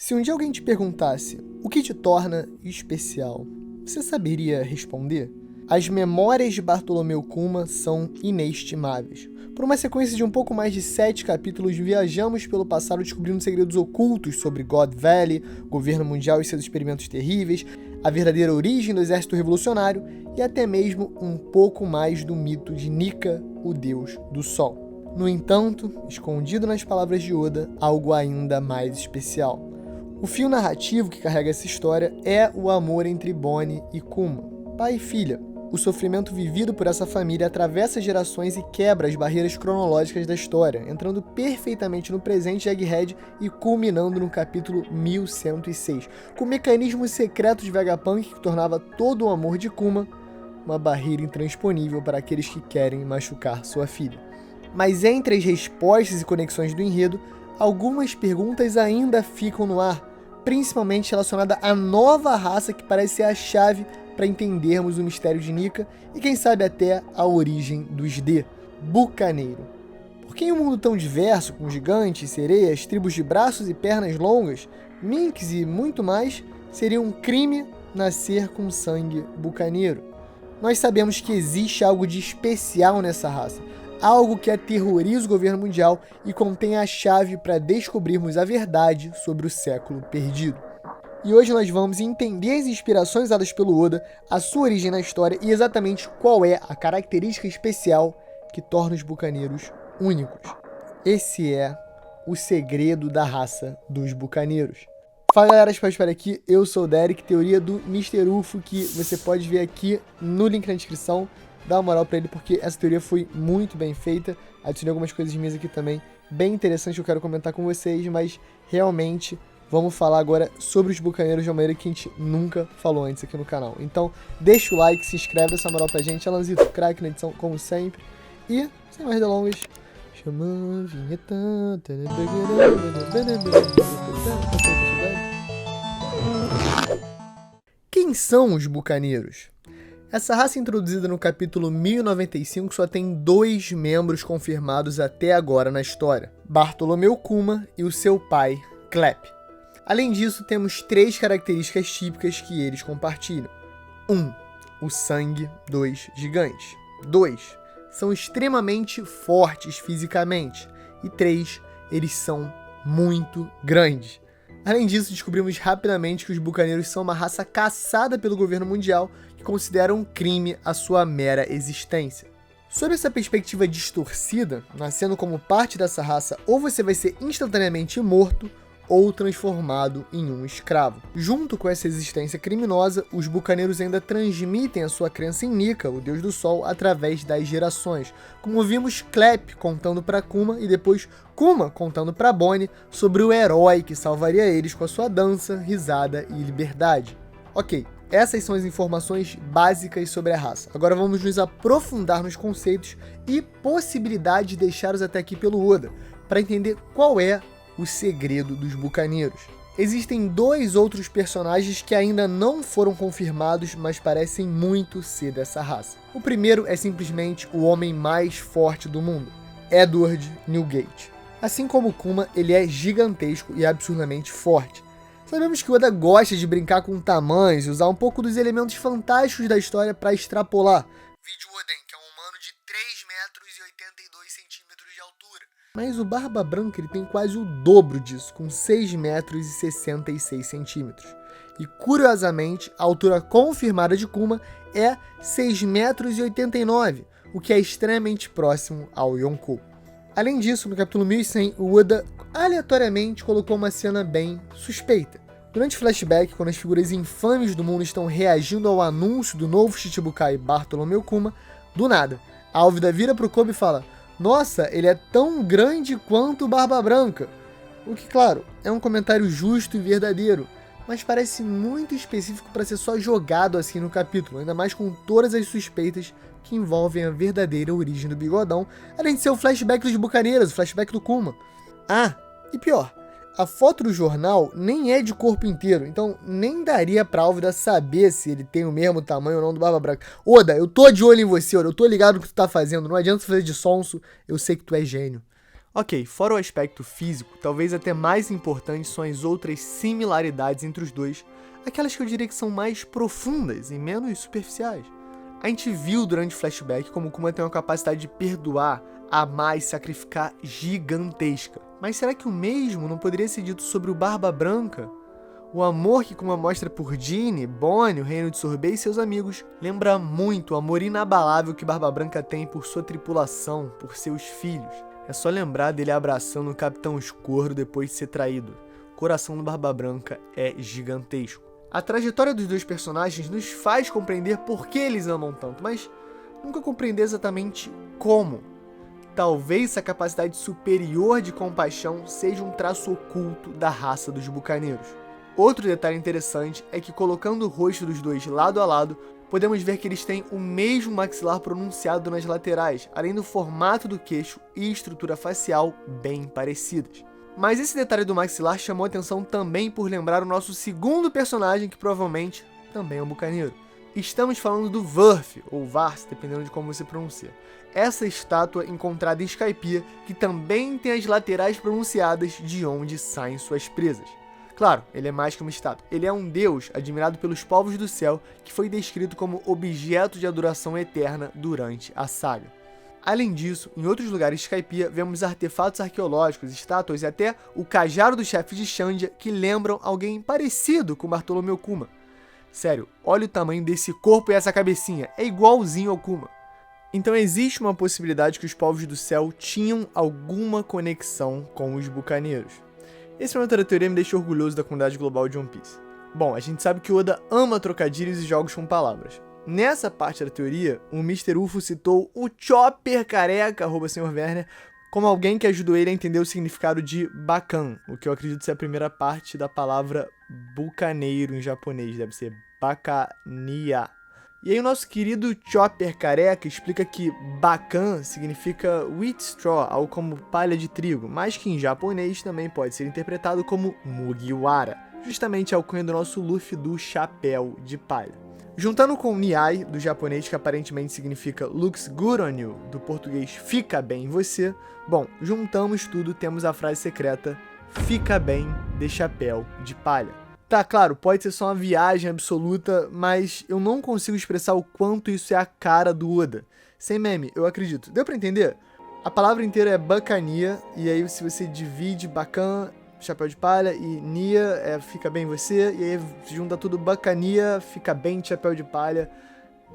Se um dia alguém te perguntasse o que te torna especial, você saberia responder? As memórias de Bartolomeu Kuma são inestimáveis. Por uma sequência de um pouco mais de 7 capítulos, viajamos pelo passado descobrindo segredos ocultos sobre God Valley, governo mundial e seus experimentos terríveis, a verdadeira origem do exército revolucionário e até mesmo um pouco mais do mito de Nika, o deus do sol. No entanto, escondido nas palavras de Oda, algo ainda mais especial. O fio narrativo que carrega essa história é o amor entre Bonnie e Kuma, pai e filha. O sofrimento vivido por essa família atravessa gerações e quebra as barreiras cronológicas da história, entrando perfeitamente no presente de Egghead e culminando no capítulo 1106, com mecanismos secretos de Vegapunk que tornava todo o amor de Kuma uma barreira intransponível para aqueles que querem machucar sua filha. Mas entre as respostas e conexões do enredo, algumas perguntas ainda ficam no ar, principalmente relacionada à nova raça que parece ser a chave para entendermos o mistério de Nika e quem sabe até a origem dos D, Bucaneiro. Porque em um mundo tão diverso, com gigantes, sereias, tribos de braços e pernas longas, minks e muito mais, seria um crime nascer com sangue bucaneiro. Nós sabemos que existe algo de especial nessa raça, algo que aterroriza o governo mundial e contém a chave para descobrirmos a verdade sobre o século perdido. E hoje nós vamos entender as inspirações dadas pelo Oda, a sua origem na história e exatamente qual é a característica especial que torna os bucaneiros únicos. Esse é o segredo da raça dos bucaneiros. Fala galera, espero aqui, eu sou o Derek, teoria do Mr. UFO, que você pode ver aqui no link na descrição. Dá uma moral pra ele porque essa teoria foi muito bem feita. Adicionei algumas coisas minhas aqui também bem interessantes que eu quero comentar com vocês, mas realmente vamos falar agora sobre os bucaneiros de uma maneira que a gente nunca falou antes aqui no canal. Então deixa o like, se inscreve, dá essa moral pra gente. Alanzito, craque na edição como sempre. E, sem mais delongas, chama a vinheta. Quem são os bucaneiros? Essa raça introduzida no capítulo 1095 só tem 2 membros confirmados até agora na história, Bartolomeu Kuma e o seu pai, Clep. Além disso, temos 3 características típicas que eles compartilham. 1. O sangue dos gigantes. 2. São extremamente fortes fisicamente. E 3. Eles são muito grandes. Além disso, descobrimos rapidamente que os bucaneiros são uma raça caçada pelo governo mundial que considera um crime a sua mera existência. Sob essa perspectiva distorcida, nascendo como parte dessa raça, ou você vai ser instantaneamente morto ou transformado em um escravo. Junto com essa existência criminosa, os bucaneiros ainda transmitem a sua crença em Nika, o deus do sol, através das gerações, como vimos Clep contando para Kuma e depois Kuma contando para Bonnie sobre o herói que salvaria eles com a sua dança, risada e liberdade. Ok, essas são as informações básicas sobre a raça. Agora vamos nos aprofundar nos conceitos e possibilidades deixados até aqui pelo Oda, para entender qual é o segredo dos bucaneiros. Existem 2 outros personagens que ainda não foram confirmados, mas parecem muito ser dessa raça. O primeiro é simplesmente o homem mais forte do mundo, Edward Newgate. Assim como Kuma, ele é gigantesco e absurdamente forte. Sabemos que Oda gosta de brincar com tamanhos e usar um pouco dos elementos fantásticos da história para extrapolar. Vídeo Oden, que é um humano de 3 metros e 82 centímetros de altura. Mas o Barba Branca ele tem quase o dobro disso, com 6 metros e 66 centímetros. E curiosamente, a altura confirmada de Kuma é 6 metros e 89, o que é extremamente próximo ao Yonkou. Além disso, no capítulo 1100, o Oda aleatoriamente colocou uma cena bem suspeita. Durante o flashback, quando as figuras infames do mundo estão reagindo ao anúncio do novo Shichibukai Bartolomeu Kuma, do nada, a Álvida vira pro Kobe e fala: "Nossa, ele é tão grande quanto o Barba Branca." O que, claro, é um comentário justo e verdadeiro, mas parece muito específico para ser só jogado assim no capítulo, ainda mais com todas as suspeitas que envolvem a verdadeira origem do bigodão, além de ser o flashback dos bucaneiros, o flashback do Kuma. Ah, e pior, a foto do jornal nem é de corpo inteiro, então nem daria pra Álvida saber se ele tem o mesmo tamanho ou não do Barba Branca. Oda, eu tô de olho em você, Oda, eu tô ligado no que tu tá fazendo, não adianta você fazer de sonso, eu sei que tu é gênio. Ok, fora o aspecto físico, talvez até mais importantes são as outras similaridades entre os dois, aquelas que eu diria que são mais profundas e menos superficiais. A gente viu durante o flashback como Kuma tem uma capacidade de perdoar, amar e sacrificar gigantesca. Mas será que o mesmo não poderia ser dito sobre o Barba Branca? O amor que Kuma mostra por Ginny, Bonnie, o Reino de Sorbet e seus amigos lembra muito o amor inabalável que Barba Branca tem por sua tripulação, por seus filhos. É só lembrar dele abraçando o Capitão Scorro depois de ser traído. O coração do Barba Branca é gigantesco. A trajetória dos dois personagens nos faz compreender por que eles amam tanto, mas nunca compreender exatamente como. Talvez essa capacidade superior de compaixão seja um traço oculto da raça dos bucaneiros. Outro detalhe interessante é que, colocando o rosto dos dois lado a lado, podemos ver que eles têm o mesmo maxilar pronunciado nas laterais, além do formato do queixo e estrutura facial bem parecidas. Mas esse detalhe do maxilar chamou atenção também por lembrar o nosso segundo personagem, que provavelmente também é um bucaneiro. Estamos falando do Vurf, ou Vars, dependendo de como você pronuncia. Essa estátua encontrada em Skypiea, que também tem as laterais pronunciadas de onde saem suas presas. Claro, ele é mais que uma estátua. Ele é um deus admirado pelos povos do céu, que foi descrito como objeto de adoração eterna durante a saga. Além disso, em outros lugares de Skypiea, vemos artefatos arqueológicos, estátuas e até o cajado do chefe de Xandia, que lembram alguém parecido com Bartolomeu Kuma. Sério, olha o tamanho desse corpo e essa cabecinha, é igualzinho ao Kuma. Então existe uma possibilidade que os povos do céu tinham alguma conexão com os bucaneiros. Esse momento da teoria me deixa orgulhoso da comunidade global de One Piece. Bom, a gente sabe que Oda ama trocadilhos e jogos com palavras. Nessa parte da teoria, o Mr. Ufo citou o Chopper careca, @Sr. Werner, como alguém que ajudou ele a entender o significado de Bakan, o que eu acredito ser a primeira parte da palavra bucaneiro em japonês, deve ser Bakania. E aí o nosso querido Chopper careca explica que Bakan significa wheat straw, algo como palha de trigo, mas que em japonês também pode ser interpretado como Mugiwara, justamente a alcunha do nosso Luffy do chapéu de palha. Juntando com Niai, do japonês, que aparentemente significa looks good on you, do português fica bem em você, bom, juntamos tudo, temos a frase secreta fica bem de chapéu de palha. Tá, claro, pode ser só uma viagem absoluta, mas eu não consigo expressar o quanto isso é a cara do Oda. Sem meme, eu acredito. Deu pra entender? A palavra inteira é bacania, e aí se você divide bacan, chapéu de palha, e nia, fica bem você, e aí junta tudo bacania, fica bem chapéu de palha.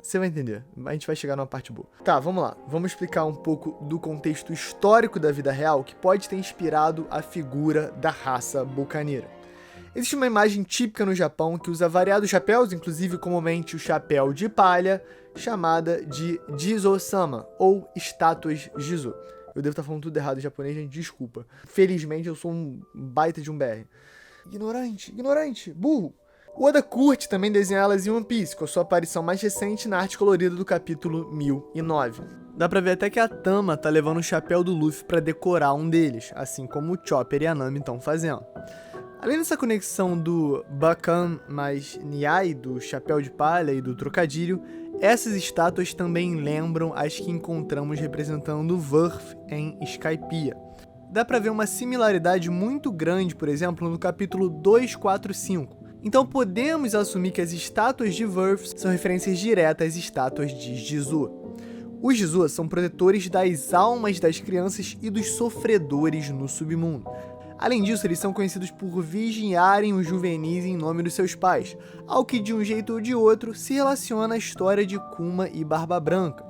Você vai entender, a gente vai chegar numa parte boa. Tá, vamos lá. Vamos explicar um pouco do contexto histórico da vida real que pode ter inspirado a figura da raça bucaneira. Existe uma imagem típica no Japão que usa variados chapéus, inclusive comumente o chapéu de palha, chamada de Jizo-sama, ou estátuas Jizo. Eu devo estar falando tudo errado em japonês, gente, desculpa. Felizmente eu sou um baita de um BR. Ignorante, burro. O Oda curte também desenhar elas em One Piece, com a sua aparição mais recente na arte colorida do capítulo 1009. Dá pra ver até que a Tama tá levando o chapéu do Luffy pra decorar um deles, assim como o Chopper e a Nami estão fazendo. Além dessa conexão do Bakan mais Niai, do chapéu de palha e do trocadilho, essas estátuas também lembram as que encontramos representando Vurf em Skypiea. Dá pra ver uma similaridade muito grande, por exemplo, no capítulo 245. Então podemos assumir que as estátuas de Vurf são referências diretas às estátuas de Jizo. Os Jizo são protetores das almas das crianças e dos sofredores no submundo. Além disso, eles são conhecidos por vigiarem os juvenis em nome dos seus pais, ao que de um jeito ou de outro se relaciona à história de Kuma e Barba Branca.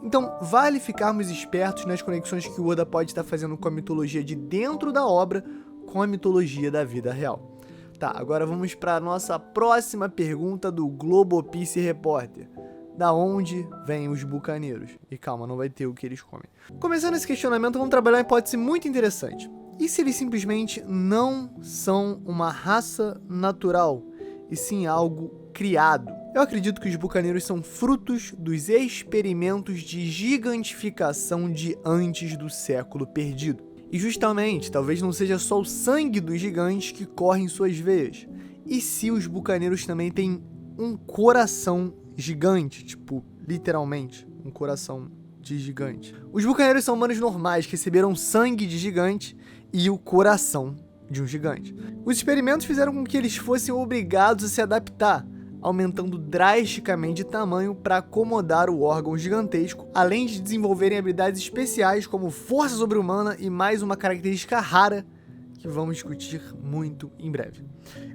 Então, vale ficarmos espertos nas conexões que o Oda pode estar fazendo com a mitologia de dentro da obra com a mitologia da vida real. Tá, agora vamos para a nossa próxima pergunta do Globopice Repórter. Da onde vêm os bucaneiros? E calma, não vai ter o que eles comem. Começando esse questionamento, vamos trabalhar uma hipótese muito interessante. E se eles simplesmente não são uma raça natural, e sim algo criado? Eu acredito que os bucaneiros são frutos dos experimentos de gigantificação de antes do século perdido. E justamente, talvez não seja só o sangue dos gigantes que corre em suas veias. E se os bucaneiros também têm um coração gigante, tipo, literalmente, um coração de gigante. Os bucaneiros são humanos normais que receberam sangue de gigante e o coração de um gigante. Os experimentos fizeram com que eles fossem obrigados a se adaptar, aumentando drasticamente de tamanho para acomodar o órgão gigantesco, além de desenvolverem habilidades especiais como força sobre-humana e mais uma característica rara que vamos discutir muito em breve.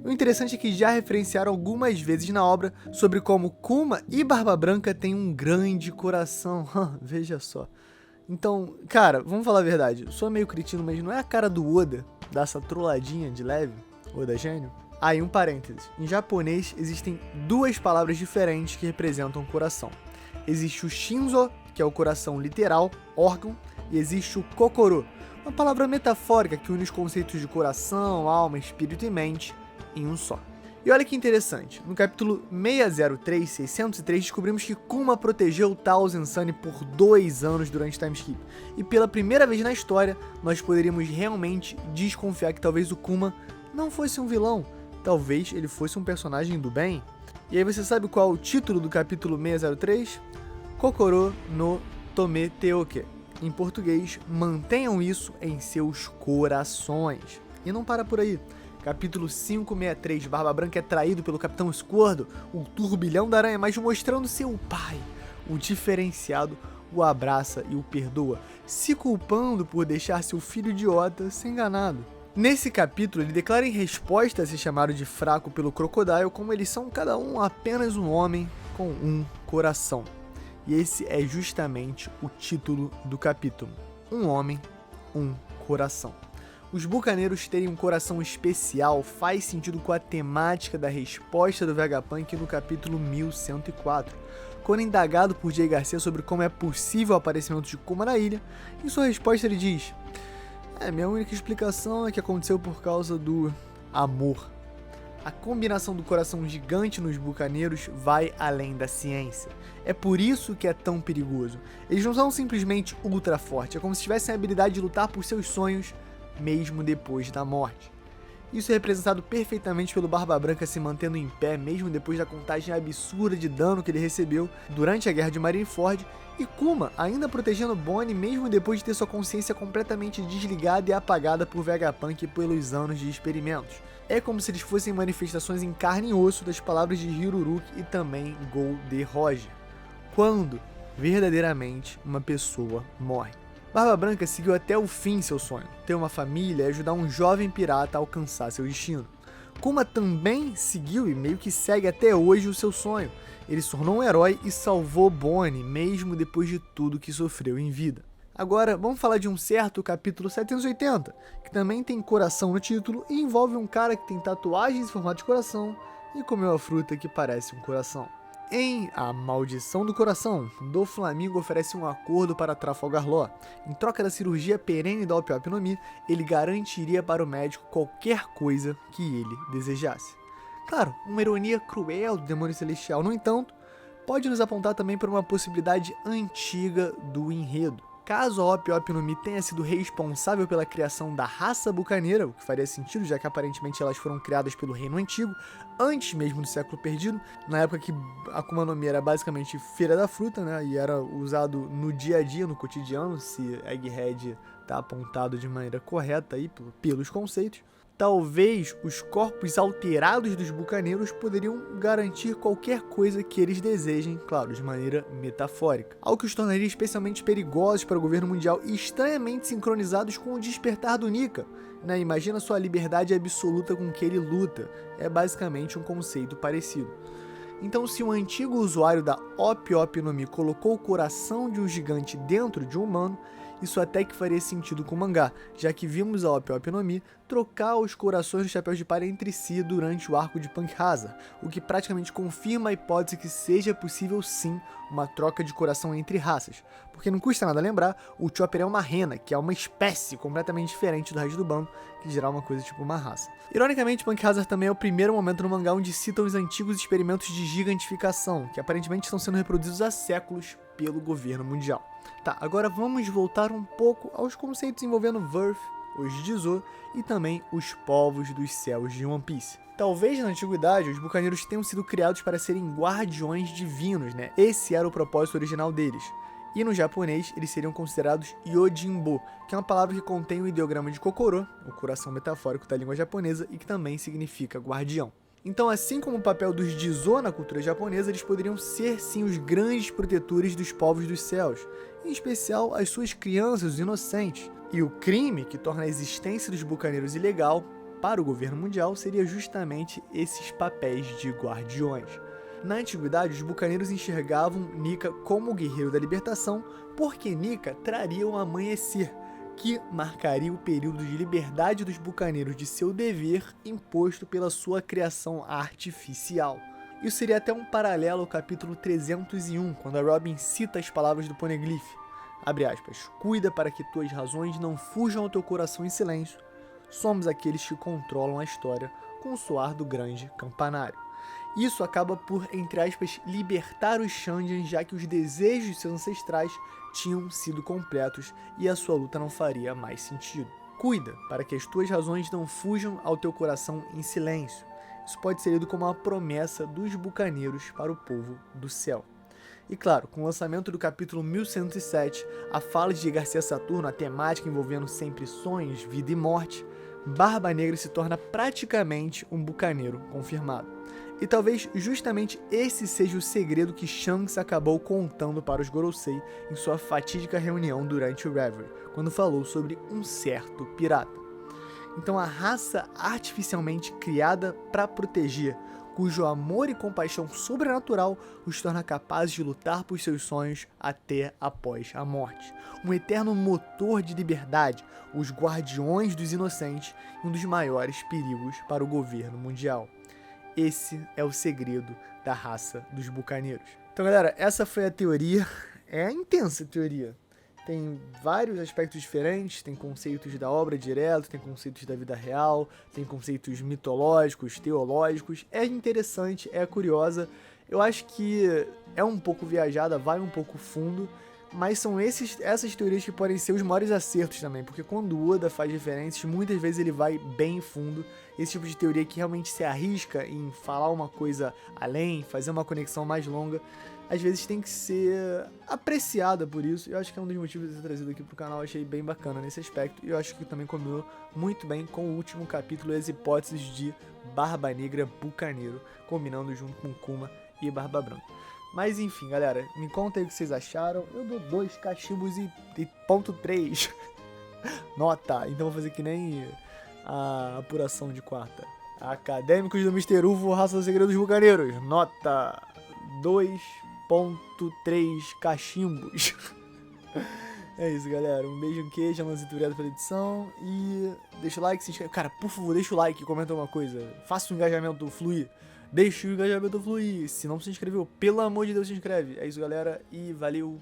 O interessante é que já referenciaram algumas vezes na obra sobre como Kuma e Barba Branca têm um grande coração. Veja só. Então, cara, vamos falar a verdade. Eu sou meio cretino, mas não é a cara do Oda dar essa trolladinha de leve? Oda gênio? Aí, um parênteses. Em japonês, existem duas palavras diferentes que representam o coração. Existe o Shinzo, que é o coração literal, órgão, e existe o Kokoro, uma palavra metafórica que une os conceitos de coração, alma, espírito e mente em um só. E olha que interessante, no capítulo 603 descobrimos que Kuma protegeu Tauzen Sunny por 2 anos durante o time skip. E pela primeira vez na história, nós poderíamos realmente desconfiar que talvez o Kuma não fosse um vilão, talvez ele fosse um personagem do bem. E aí você sabe qual é o título do capítulo 603? Kokoro no Tometeoke. Em português, mantenham isso em seus corações. E não para por aí. Capítulo 563, Barba Branca é traído pelo Capitão Squirtle, o turbilhão da aranha, mas mostrando seu pai, o diferenciado, o abraça e o perdoa, se culpando por deixar seu filho idiota ser enganado. Nesse capítulo, ele declara em resposta a ser chamado de fraco pelo Crocodile como eles são cada um apenas um homem com um coração. E esse é justamente o título do capítulo. Um homem, um coração. Os bucaneiros terem um coração especial faz sentido com a temática da resposta do Vegapunk no capítulo 1104. Quando indagado por Jay Garcia sobre como é possível o aparecimento de Kuma na ilha, em sua resposta ele diz: minha única explicação é que aconteceu por causa do amor. A combinação do coração gigante nos bucaneiros vai além da ciência. É por isso que é tão perigoso. Eles não são simplesmente ultra fortes, é como se tivessem a habilidade de lutar por seus sonhos, mesmo depois da morte. Isso é representado perfeitamente pelo Barba Branca se mantendo em pé, mesmo depois da contagem absurda de dano que ele recebeu durante a guerra de Marineford, e Kuma ainda protegendo Bonnie mesmo depois de ter sua consciência completamente desligada e apagada por Vegapunk pelos anos de experimentos. É como se eles fossem manifestações em carne e osso das palavras de Hiruruki e também Gold Roger. Quando, verdadeiramente, uma pessoa morre. Barba Branca seguiu até o fim seu sonho, ter uma família e ajudar um jovem pirata a alcançar seu destino. Kuma também seguiu e meio que segue até hoje o seu sonho. Ele se tornou um herói e salvou Bonnie, mesmo depois de tudo que sofreu em vida. Agora, vamos falar de um certo capítulo 780, que também tem coração no título e envolve um cara que tem tatuagens em formato de coração e comeu a fruta que parece um coração. Em A Maldição do Coração, Doflamingo oferece um acordo para Trafalgar Law. Em troca da cirurgia perene da Opp no Mi, ele garantiria para o médico qualquer coisa que ele desejasse. Claro, uma ironia cruel do demônio celestial, no entanto, pode nos apontar também para uma possibilidade antiga do enredo. Caso a Opp no Mi tenha sido responsável pela criação da raça bucaneira, o que faria sentido, já que aparentemente elas foram criadas pelo Reino Antigo, antes mesmo do século perdido, na época que Akuma no Mi era basicamente feira da fruta, né, e era usado no dia a dia, no cotidiano, se Egghead está apontado de maneira correta aí pelos conceitos. Talvez os corpos alterados dos bucaneiros poderiam garantir qualquer coisa que eles desejem, claro, de maneira metafórica. Algo que os tornaria especialmente perigosos para o governo mundial e estranhamente sincronizados com o despertar do Nika. Imagina sua liberdade absoluta com que ele luta. É basicamente um conceito parecido. Então, se um antigo usuário da Opp no Mi colocou o coração de um gigante dentro de um humano, isso até que faria sentido com o mangá, já que vimos a Opp no Mi trocar os corações dos chapéus de palha entre si durante o arco de Punk Hazard, o que praticamente confirma a hipótese que seja possível sim uma troca de coração entre raças, porque não custa nada lembrar, o Chopper é uma rena, que é uma espécie completamente diferente do resto do bando, que geral é uma coisa tipo uma raça. Ironicamente, Punk Hazard também é o primeiro momento no mangá onde citam os antigos experimentos de gigantificação, que aparentemente estão sendo reproduzidos há séculos pelo governo mundial. Tá, agora vamos voltar um pouco aos conceitos envolvendo Verth, os Jizo e também os povos dos céus de One Piece. Talvez na antiguidade os bucaneiros tenham sido criados para serem guardiões divinos, né? Esse era o propósito original deles. E no japonês, eles seriam considerados Yojimbo, que é uma palavra que contém o ideograma de Kokoro, o coração metafórico da língua japonesa, e que também significa guardião. Então, assim como o papel dos Jizo na cultura japonesa, eles poderiam ser sim os grandes protetores dos povos dos céus, em especial as suas crianças, os inocentes. E o crime que torna a existência dos bucaneiros ilegal para o governo mundial seria justamente esses papéis de guardiões. Na antiguidade, os bucaneiros enxergavam Nika como o guerreiro da libertação, porque Nika traria o amanhecer, que marcaria o período de liberdade dos bucaneiros de seu dever imposto pela sua criação artificial. Isso seria até um paralelo ao capítulo 301, quando a Robin cita as palavras do Poneglyph. Abre aspas, cuida para que tuas razões não fujam ao teu coração em silêncio. Somos aqueles que controlam a história com o soar do grande campanário. Isso acaba por, entre aspas, libertar os Shandians, já que os desejos de seus ancestrais tinham sido completos e a sua luta não faria mais sentido. Cuida para que as tuas razões não fujam ao teu coração em silêncio. Isso pode ser lido como uma promessa dos bucaneiros para o povo do céu. E claro, com o lançamento do capítulo 1107, a fala de Garcia Saturno, a temática envolvendo sempre sonhos, vida e morte, Barba Negra se torna praticamente um bucaneiro confirmado. E talvez justamente esse seja o segredo que Shanks acabou contando para os Gorosei em sua fatídica reunião durante o Reverie, quando falou sobre um certo pirata. Então a raça artificialmente criada para proteger, cujo amor e compaixão sobrenatural os torna capazes de lutar por seus sonhos até após a morte. Um eterno motor de liberdade, os guardiões dos inocentes e um dos maiores perigos para o governo mundial. Esse é o segredo da raça dos bucaneiros. Então, galera, essa foi a teoria. É a intensa teoria. Tem vários aspectos diferentes, tem conceitos da obra direto, tem conceitos da vida real, tem conceitos mitológicos, teológicos. É interessante, é curiosa. Eu acho que é um pouco viajada, vai um pouco fundo, mas são essas teorias que podem ser os maiores acertos também, porque quando o Oda faz referências, muitas vezes ele vai bem fundo. Esse tipo de teoria que realmente se arrisca em falar uma coisa além, fazer uma conexão mais longa, às vezes tem que ser apreciada por isso. Eu acho que é um dos motivos de ter trazido aqui pro canal, eu achei bem bacana nesse aspecto, e eu acho que também combinou muito bem com o último capítulo, as hipóteses de Barba Negra Bucaneiro, combinando junto com Kuma e Barba Branca. Mas enfim, galera, me conta aí o que vocês acharam. Eu dou 2 cachimbos e ponto 3 nota. Então vou fazer que nem a apuração de quarta. Acadêmicos do Mr. Uvo, Raça do Segredo dos Bucaneiros, nota 2.3 cachimbos. É isso, galera. Um beijo, um queijo, muito obrigado pela edição. E deixa o like, se inscreve. Cara, por favor, deixa o like, comenta uma coisa. Faça o engajamento fluir. Deixa o engajamento fluir. Se não se inscreveu, pelo amor de Deus, se inscreve. É isso, galera. E valeu.